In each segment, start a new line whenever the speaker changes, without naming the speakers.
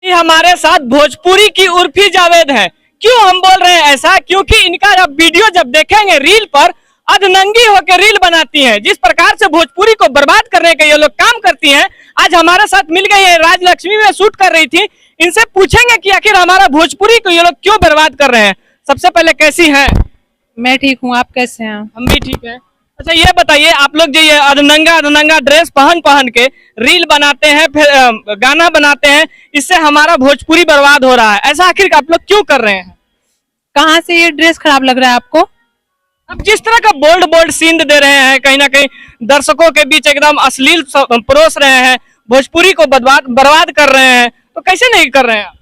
कि हमारे साथ भोजपुरी की उर्फी जावेद है। क्यों हम बोल रहे हैं ऐसा? क्योंकि इनका जब वीडियो जब देखेंगे रील पर, अधनंगी होकर रील बनाती हैं। जिस प्रकार से भोजपुरी को बर्बाद करने के ये लोग काम करती हैं, आज हमारे साथ मिल गई है। राजलक्ष्मी में शूट कर रही थी, इनसे पूछेंगे कि आखिर हमारा भोजपुरी को ये लोग क्यों बर्बाद कर रहे हैं। सबसे पहले कैसी हैं?
मैं ठीक हूँ, आप कैसे हैं?
हम भी ठीक हैं। अच्छा ये बताइए, आप लोग जो ये अधनंगा ड्रेस पहन पहन के रील बनाते हैं, फिर गाना बनाते हैं, इससे हमारा भोजपुरी बर्बाद हो रहा है, ऐसा आखिर आप लोग क्यों कर रहे हैं?
कहाँ से ये ड्रेस खराब लग रहा है आपको?
अब जिस तरह का बोल्ड बोल्ड सीन दे रहे हैं, कहीं ना कहीं दर्शकों के बीच एकदम अश्लील परोस रहे हैं, भोजपुरी को बर्बाद कर रहे हैं, तो कैसे नहीं कर रहे हैं?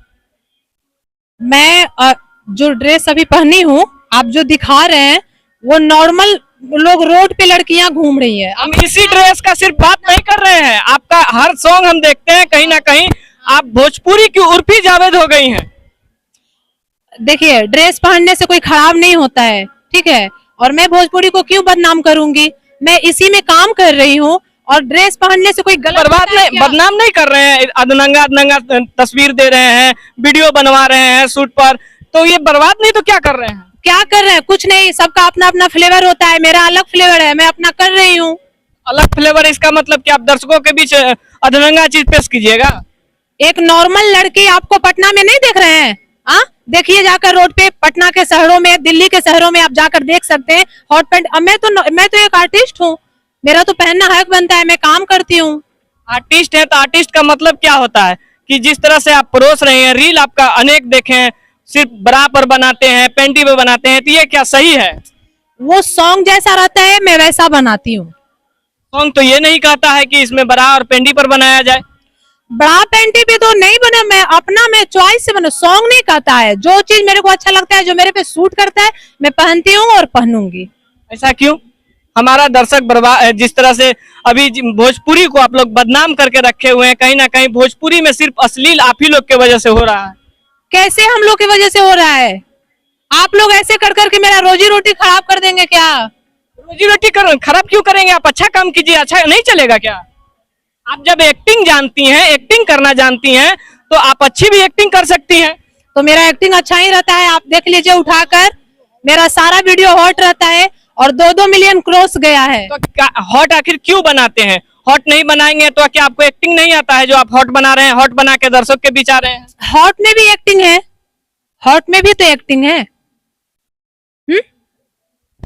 मैं जो ड्रेस अभी पहनी हूँ, आप जो दिखा रहे हैं वो नॉर्मल लोग रोड पे लड़कियां घूम रही है।
हम इसी ड्रेस का सिर्फ बात नहीं कर रहे हैं, आपका हर सॉन्ग हम देखते हैं, कहीं ना कहीं आप भोजपुरी की उर्फी जावेद हो गई हैं।
देखिए, ड्रेस पहनने से कोई खराब नहीं होता है, ठीक है, और मैं भोजपुरी को क्यों बदनाम करूंगी? मैं इसी में काम कर रही हूँ, और ड्रेस पहनने से कोई गलत
बदनाम नहीं कर रहे हैं। अधनंगा तस्वीर दे रहे हैं, वीडियो बनवा रहे हैं शूट पर, तो ये बर्बाद नहीं तो क्या कर रहे हैं?
क्या कर रहे हैं? कुछ नहीं, सबका अपना अपना फ्लेवर होता है, मेरा अलग फ्लेवर है, मैं अपना कर रही हूँ।
अलग फ्लेवर, इसका मतलब कि आप दर्शकों के बीच अधनंगा चीज पेश कीजिएगा।
एक नॉर्मल लड़की आपको पटना में नहीं देख रहे हैं? हाँ, देखिए जाकर रोड पे, पटना के शहरों में, दिल्ली के शहरों में आप जाकर देख सकते हैं हॉट पैंट। अब मैं तो एक आर्टिस्ट हूँ, मेरा तो पहनना हक बनता है, मैं काम करती हूँ।
आर्टिस्ट है तो आर्टिस्ट का मतलब क्या होता है कि जिस तरह से आप परोस रहे हैं, रील आपका अनेक देखे हैं, सिर्फ बरा पर बनाते हैं, पेंटी पे बनाते हैं, तो ये क्या सही है?
वो सॉन्ग जैसा रहता है, मैं वैसा बनाती हूँ।
सॉन्ग तो ये नहीं कहता है कि इसमें बरा और पेंटी पर बनाया जाए।
बड़ा पेंटी पे तो नहीं बना, मैं चॉइस से बना, सॉन्ग नहीं कहता है। जो चीज मेरे को अच्छा लगता है, जो मेरे पे सूट करता है, मैं पहनती हूँ और पहनूंगी।
ऐसा क्यों? हमारा दर्शक बर्बाद, जिस तरह से अभी भोजपुरी को आप लोग बदनाम करके रखे हुए हैं, कहीं ना कहीं भोजपुरी में सिर्फ अश्लील आप ही लोग के वजह से हो रहा है।
कैसे हम लोग की वजह से हो रहा है? आप लोग ऐसे कर करके मेरा रोजी रोटी खराब कर देंगे क्या?
रोजी रोटी खराब क्यों करेंगे? आप अच्छा काम कीजिए, अच्छा नहीं चलेगा क्या? आप जब एक्टिंग जानती हैं, एक्टिंग करना जानती हैं, तो आप अच्छी भी एक्टिंग कर सकती हैं।
तो मेरा एक्टिंग अच्छा ही रहता है, आप देख लीजिए उठाकर, मेरा सारा वीडियो हॉट रहता है और 2-2 मिलियन क्रॉस गया है।
तो हॉट आखिर क्यों बनाते हैं? हॉट नहीं बनाएंगे तो क्या आपको एक्टिंग नहीं आता है? जो आप हॉट बना रहे हैं, हॉट बना के दर्शक के बीच आ रहे हैं।
हॉट में भी एक्टिंग है, हॉट में भी तो एक्टिंग है।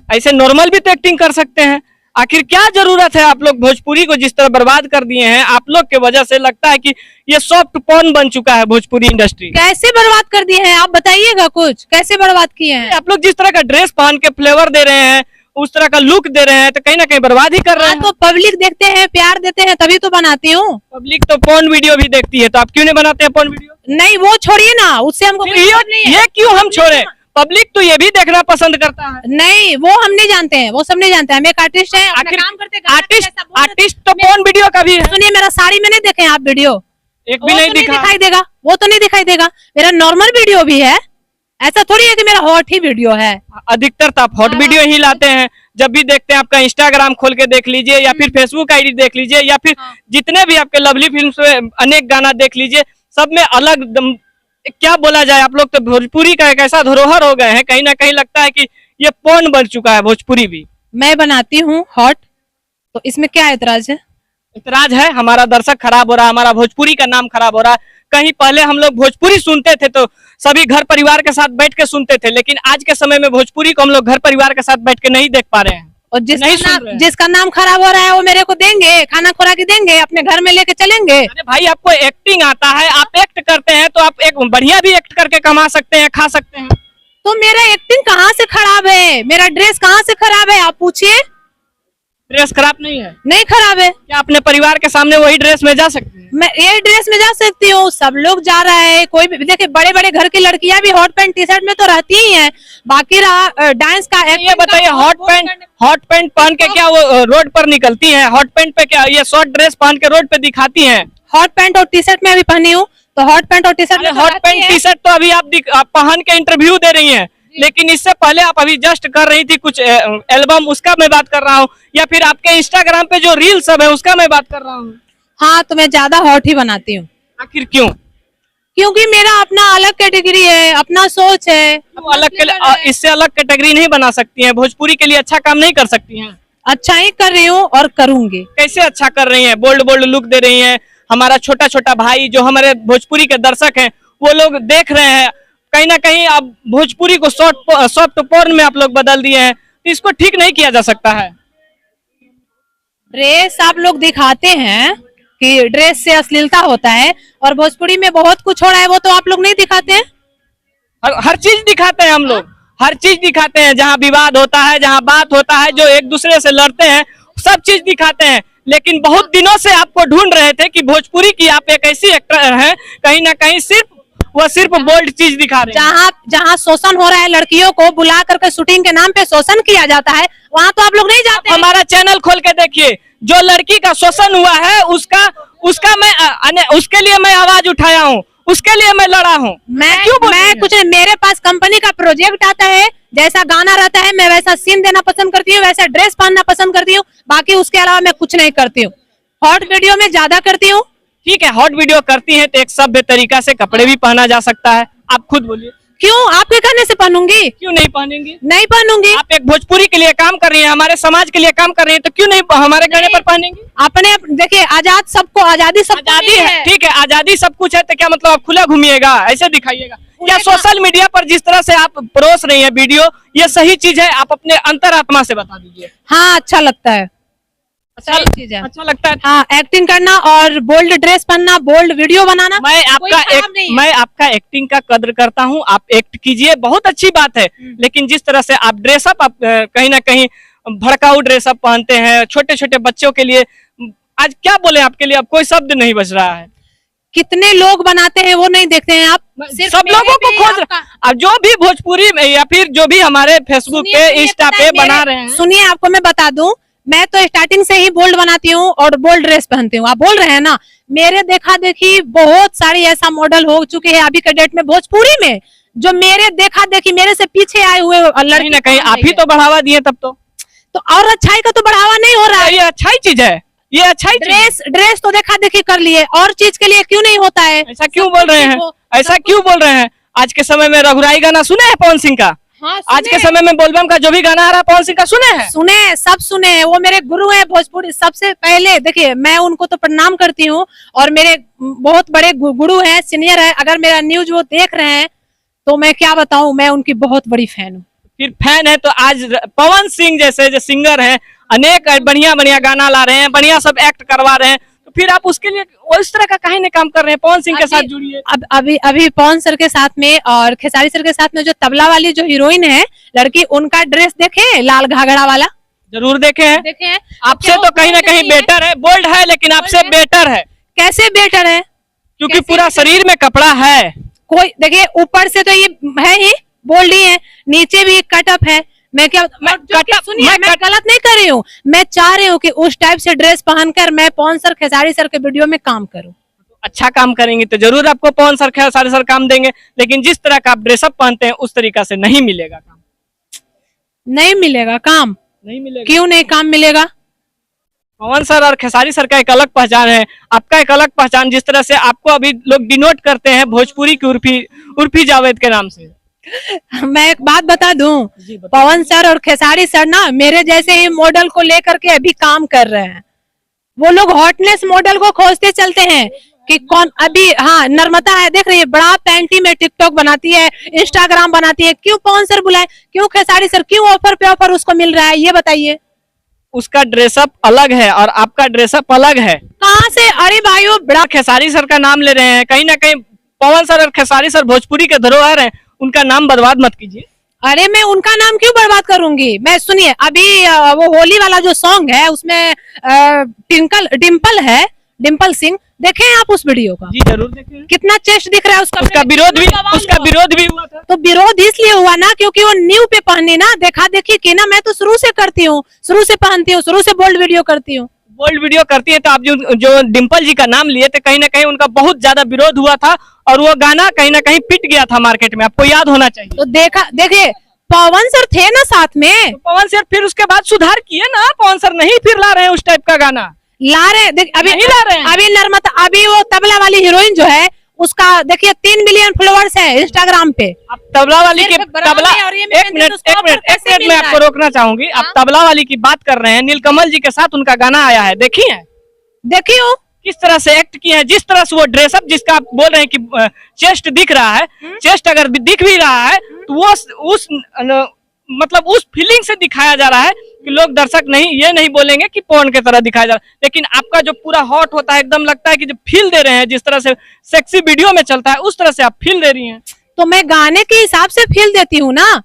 ऐसे नॉर्मल भी तो एक्टिंग कर सकते हैं। आखिर क्या जरूरत है? आप लोग भोजपुरी को जिस तरह बर्बाद कर दिए हैं, आप लोग के वजह से लगता है कि ये सॉफ्ट पॉर्न बन चुका है भोजपुरी इंडस्ट्री।
कैसे बर्बाद कर दिए हैं आप बताइएगा, कुछ कैसे बर्बाद किए हैं?
आप लोग जिस तरह का ड्रेस पहन के फ्लेवर दे रहे हैं, उस तरह का लुक दे रहे हैं, तो कहीं ना कहीं बर्बाद ही कर रहे हैं।
तो पब्लिक देखते हैं, प्यार देते हैं, तभी तो बनाती हूँ।
पब्लिक तो पॉर्न वीडियो भी देखती है, तो आप क्यों नहीं बनाते हैं पॉर्न वीडियो?
नहीं, वो छोड़िए ना, उससे हमको कोई मतलब नहीं है।
ये क्यों हम छोड़े? पब्लिक तो ये भी देखना पसंद करता है।
नहीं, वो हम नहीं जानते हैं, वो सब नहीं जानते हैं। हम एक आर्टिस्ट हैं, अपना काम करते हैं।
आर्टिस्ट तो पॉर्न वीडियो का भी है।
सुनिए, मेरा साड़ी में नहीं देखे आप वीडियो?
एक भी नहीं
दिखाई देगा, वो तो नहीं दिखाई देगा। मेरा नॉर्मल वीडियो भी है, ऐसा थोड़ी है कि मेरा हॉट ही वीडियो है।
अधिकतर तो आप हॉट वीडियो ही लाते हैं। जब भी देखते हैं, आपका इंस्टाग्राम खोल के देख लीजिए, या फिर फेसबुक आईडी देख लीजिए, या फिर जितने भी आपके लवली फिल्म्स में अनेक गाना देख लीजिए, सब में अलग क्या बोला जाए, आप लोग तो भोजपुरी का एक ऐसा धरोहर हो गए हैं, कहीं ना कहीं लगता है कि ये पॉर्न बन चुका है भोजपुरी भी।
मैं बनाती हूँ हॉट, तो इसमें क्या एतराज है?
इतराज है, हमारा दर्शक खराब हो रहा है, हमारा भोजपुरी का नाम खराब हो रहा है। कहीं पहले हम लोग भोजपुरी सुनते थे तो सभी घर परिवार के साथ बैठ के सुनते थे, लेकिन आज के समय में भोजपुरी को हम लोग घर परिवार के साथ बैठ के नहीं देख पा रहे हैं।
और जिसका नाम खराब हो रहा है, वो मेरे को देंगे, खाना खुराकी देंगे, अपने घर में लेके चलेंगे।
अरे भाई, आपको एक्टिंग आता है, आप एक्ट करते हैं, तो आप एक बढ़िया भी एक्ट करके कमा सकते हैं, खा सकते हैं।
तो मेरा एक्टिंग कहाँ से खराब है? मेरा ड्रेस कहाँ से खराब है? आप पूछिए।
ड्रेस खराब नहीं है?
नहीं खराब है।
क्या अपने परिवार के सामने वही ड्रेस में जा सकते हैं?
मैं ये ड्रेस में जा सकती हूँ, सब लोग जा रहा है। कोई भी देखिए, बड़े बड़े घर की लड़कियां भी हॉट पैंट टी शर्ट में तो रहती ही हैं। बाकी रहा डांस का,
ये बताइए, हॉट पैंट पहन के क्या वो रोड पर निकलती हैं? हॉट पैंट पे क्या ये शॉर्ट ड्रेस पहन के रोड पे दिखाती हैं?
हॉट पैंट और टी शर्ट में अभी पहनी हूँ, तो हॉट पैंट और टी शर्ट में
हॉट पैंट टी शर्ट तो अभी आप पहन के इंटरव्यू दे रही हैं, लेकिन इससे पहले आप अभी जस्ट कर रही थी कुछ एल्बम, उसका मैं बात कर रहा हूँ, या फिर आपके इंस्टाग्राम पे जो रील सब है उसका मैं बात कर रहा हूँ।
हाँ, तो मैं ज्यादा हॉट ही बनाती हूँ।
आखिर क्यों?
क्योंकि मेरा अपना अलग कैटेगरी है, अपना सोच है,
अब अलग इससे अलग कैटेगरी नहीं बना सकती हैं, भोजपुरी के लिए अच्छा काम नहीं कर सकती हैं?
अच्छा ही कर रही हूँ और करूंगी।
कैसे अच्छा कर रही हैं? बोल्ड बोल्ड लुक दे रही हैं। हमारा छोटा छोटा भाई जो हमारे भोजपुरी के दर्शक हैं वो लोग देख रहे हैं, कहीं ना कहीं आप भोजपुरी को सॉफ्ट पोर्न में आप लोग बदल दिए हैं, तो इसको ठीक नहीं किया जा सकता है?
ड्रेस आप लोग दिखाते हैं कि ड्रेस से अश्लीलता होता है, और भोजपुरी में बहुत कुछ हो रहा है, वो तो आप लोग नहीं दिखाते हैं।
हर चीज दिखाते हैं हम लोग, हर चीज दिखाते हैं। जहाँ विवाद होता है, जहाँ बात होता है, जो एक दूसरे से लड़ते हैं, सब चीज दिखाते हैं। लेकिन बहुत दिनों से आपको ढूंढ रहे थे कि भोजपुरी की आप एक ऐसी एक्टर हैं, कहीं ना कहीं सिर्फ बोल्ड चीज दिखा रहे हैं।
जहाँ शोषण हो रहा है, लड़कियों को बुला करके शूटिंग के नाम पे शोषण किया जाता है, वहाँ तो आप लोग नहीं जाते।
हमारा चैनल खोल के देखिए, जो लड़की का शोषण हुआ है उसके लिए मैं आवाज उठाया हूँ, उसके लिए मैं लड़ा हूँ।
मैं कुछ नहीं, मेरे पास कंपनी का प्रोजेक्ट आता है, जैसा गाना रहता है मैं वैसा सीन देना पसंद करती हूँ, वैसा ड्रेस पहनना पसंद करती हूँ, बाकी उसके अलावा मैं कुछ नहीं करती हूँ। हॉट वीडियो में ज्यादा करती हूँ।
ठीक है, हॉट वीडियो करती हैं तो एक सभ्य तरीका से कपड़े भी पहना जा सकता है। आप खुद बोलिए,
क्यों आपके कहने से पहनूंगी?
क्यों नहीं पहनेंगी?
नहीं पहनूंगी।
आप एक भोजपुरी के लिए काम कर रही हैं, हमारे समाज के लिए काम कर रही हैं, तो क्यों नहीं हमारे कहने पर पहनेंगी?
अपने देखिए, आजादी सबको
है, ठीक है, आजादी सब कुछ है, तो क्या मतलब आप खुला घूमिएगा, ऐसे दिखाइएगा? क्या सोशल मीडिया पर जिस तरह से आप परोस रही हैं वीडियो, ये सही चीज है? आप अपने अंतरात्मा से बता दीजिए।
हाँ, अच्छा लगता है,
अच्छा चीज है, अच्छा लगता है।
हाँ, एक्टिंग करना और बोल्ड ड्रेस पहनना, बोल्ड वीडियो बनाना।
मैं आपका एक्टिंग का कद्र करता हूँ, आप एक्ट कीजिए, बहुत अच्छी बात है। लेकिन जिस तरह से आप ड्रेसअप, आप कहीं ना कहीं भड़काऊ ड्रेसअप पहनते हैं छोटे छोटे बच्चों के लिए, आज क्या बोले आपके लिए, अब कोई शब्द नहीं बच रहा है।
कितने लोग बनाते हैं वो नहीं देखते हैं आप?
सब लोगों को खोज, अब जो भी भोजपुरी में या फिर जो भी हमारे फेसबुक पे, इंस्टा पे बना रहे हैं।
सुनिए, आपको मैं बता दूं, मैं तो स्टार्टिंग से ही बोल्ड बनाती हूँ और बोल्ड ड्रेस पहनती हूँ। आप बोल रहे हैं ना, मेरे देखा देखी बहुत सारी ऐसा मॉडल हो चुके हैं अभी के डेट में भोजपुरी में, जो मेरे देखा देखी मेरे से पीछे आए हुए लड़की
ना कहीं आप ही तो बढ़ावा दिए तब तो
और अच्छाई का तो बढ़ावा नहीं हो रहा है।
ये अच्छाई चीज है, ये अच्छाई
ड्रेस तो देखा देखी कर लिए, और चीज के लिए क्यों नहीं होता है?
ऐसा क्यों बोल रहे हैं? ऐसा क्यों बोल रहे हैं? आज के समय में रघुराई गाना सुने हैं पवन सिंह का?
हाँ,
आज के समय में बोलबम का जो भी गाना आ रहा है पवन सिंह का सुने हैं?
सुने, सब सुने, वो मेरे गुरु हैं भोजपुरी। सबसे पहले देखिए, मैं उनको तो प्रणाम करती हूँ, और मेरे बहुत बड़े गुरु हैं, सीनियर है। अगर मेरा न्यूज वो देख रहे हैं तो मैं क्या बताऊं, मैं उनकी बहुत बड़ी फैन हूँ।
फिर फैन है तो आज पवन सिंह जैसे जो सिंगर हैं, अनेक बढ़िया बढ़िया गाना ला रहे हैं, बढ़िया सब एक्ट करवा रहे हैं, तो फिर आप उसके लिए उस तरह का काहे नहीं काम कर रहे हैं? पवन सिंह के साथ जुड़िए।
अभी पवन सर के साथ में और खेसारी सर के साथ में जो तबला वाली जो हीरोइन है लड़की, उनका ड्रेस देखे, लाल घाघरा वाला?
जरूर देखे हैं।
देखे हैं।
आपसे तो कहीं ना कहीं बेटर है, बोल्ड है, लेकिन आपसे बेटर है।
कैसे बेटर है?
क्योंकि पूरा शरीर में कपड़ा है।
कोई देखिए, ऊपर से तो ये है ही, बोल्ड ही है, नीचे भी कटअप है। मैं गलत नहीं कर रही हूँ, मैं चाह रही हूँ कि उस टाइप से ड्रेस पहनकर मैं पवन सर खेसारी सर के वीडियो में काम करूँ।
अच्छा काम करेंगे तो जरूर आपको पवन सर खेसारी सर काम देंगे, लेकिन जिस तरह का आप ड्रेसअप पहनते हैं उस तरीका से नहीं मिलेगा काम।
नहीं मिलेगा काम? नहीं मिलेगा। क्यों नहीं काम मिलेगा?
पवन सर और खेसारी सर का एक अलग पहचान है, आपका एक अलग पहचान। जिस तरह से आपको अभी लोग डिनोट करते हैं भोजपुरी की उर्फी जावेद के नाम से।
मैं एक बात बता दूं, पवन सर और खेसारी सर ना मेरे जैसे ही मॉडल को लेकर के अभी काम कर रहे हैं। वो लोग हॉटनेस मॉडल को खोजते चलते हैं कि कौन अभी, हाँ, नर्मदा है, देख रही है, बड़ा पैंटी में टिकटॉक बनाती है, इंस्टाग्राम बनाती है। क्यों पवन सर बुलाए, क्यों खेसारी सर, क्यों ऑफर पे ऑफर उसको मिल रहा है, ये बताइए।
उसका ड्रेसअप अलग है और आपका ड्रेसअप अलग है।
कहाँ से? अरे भाइयों,
बड़ा खेसारी सर का नाम ले रहे हैं, कहीं ना कहीं पवन सर और खेसारी सर भोजपुरी के धरोहर हैं, उनका नाम बर्बाद मत कीजिए।
अरे मैं उनका नाम क्यों बर्बाद करूंगी? मैं सुनिए, अभी वो होली वाला जो सॉन्ग है उसमें डिम्पल सिंह, देखे हैं आप उस वीडियो का?
जी जरूर देखे।
कितना चेस्ट दिख रहा है उसका।
उसका विरोध भी हुआ था।
तो विरोध इसलिए हुआ ना क्योंकि वो न्यू पे पहनी ना, देखा देखी की ना। मैं तो शुरू से करती हूँ, शुरू से पहनती हूँ, शुरू से बोल्ड वीडियो करती हूँ।
बोल्ड वीडियो करती है तो आप जो डिम्पल जी का नाम लिए थे, कहीं ना कहीं उनका बहुत ज्यादा विरोध हुआ था और वो गाना कहीं ना कहीं पिट गया था मार्केट में, आपको याद होना चाहिए।
तो देखिए, पवन सर थे ना साथ में।
तो पवन सर फिर उसके बाद सुधार किए ना, पवन सर नहीं फिर ला रहे हैं उस टाइप का गाना।
ला रहे, अभी
नहीं ला रहे हैं।
अभी नर्मदा, अभी वो तबला वाली हीरोइन जो है उसका देखिए 3 मिलियन फॉलोअर्स है इंस्टाग्राम पे।
आप तबला वाली की
सिर्फ बराबर
तबला
है और ये
एक मिनट मैं आपको रोकना चाहूंगी। आप
हाँ?
तबला वाली की बात कर रहे हैं, नीलकमल जी के साथ उनका गाना आया है, देखिए
देखियो
किस तरह से एक्ट किए हैं, जिस तरह से वो ड्रेसअप, जिसका आप बोल रहे हैं कि चेस्ट दिख रहा है, चेस्ट अगर दिख भी रहा है तो वो उस मतलब उस फीलिंग से दिखाया जा रहा है कि लोग दर्शक नहीं ये नहीं बोलेंगे कि पोर्न की तरह दिखाया जा रहा है, लेकिन आपका जो पूरा हॉट होता है एकदम लगता है कि जो फील दे रहे हैं, जिस तरह से सेक्सी वीडियो में चलता है उस तरह से आप फील दे रही हैं।
तो मैं गाने के हिसाब से फील देती हूँ ना,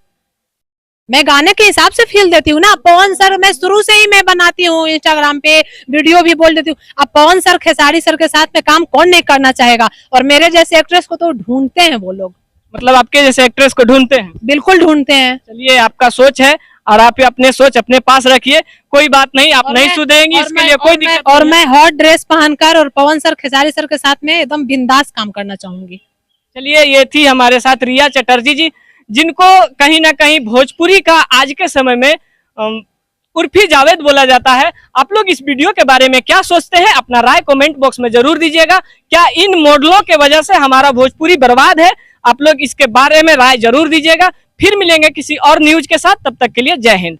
मैं गाने के हिसाब से फील देती हूँ ना। पवन सर मैं शुरू से ही मैं बनाती हूँ इंस्टाग्राम पे, वीडियो भी बोल देती हूँ। अब पवन सर खेसारी सर के साथ में काम कौन नहीं करना चाहेगा, और मेरे जैसे एक्ट्रेस को तो ढूंढते हैं वो लोग,
मतलब आपके जैसे एक्ट्रेस को ढूंढते हैं।
बिल्कुल ढूंढते हैं।
चलिए आपका सोच है और आप अपने सोच अपने पास रखिए, कोई बात नहीं, आप
और
नहीं
मैं-
सुधरेंगी,
और
इसके
मैं-
लिए कोई
और मैं-
दिक्कत
और
नहीं है।
मैं हॉट ड्रेस पहनकर और पवन सर खेसारी सर के साथ में एकदम बिंदास काम करना चाहूंगी।
चलिए ये थी हमारे साथ रिया चटर्जी जी, जिनको कहीं ना कहीं भोजपुरी का आज के समय में उर्फी जावेद बोला जाता है। आप लोग इस वीडियो के बारे में क्या सोचते हैं, अपना राय कमेंट बॉक्स में जरूर दीजिएगा। क्या इन मॉडलों के वजह से हमारा भोजपुरी बर्बाद है? आप लोग इसके बारे में राय जरूर दीजिएगा। फिर मिलेंगे किसी और न्यूज के साथ, तब तक के लिए जय हिंद।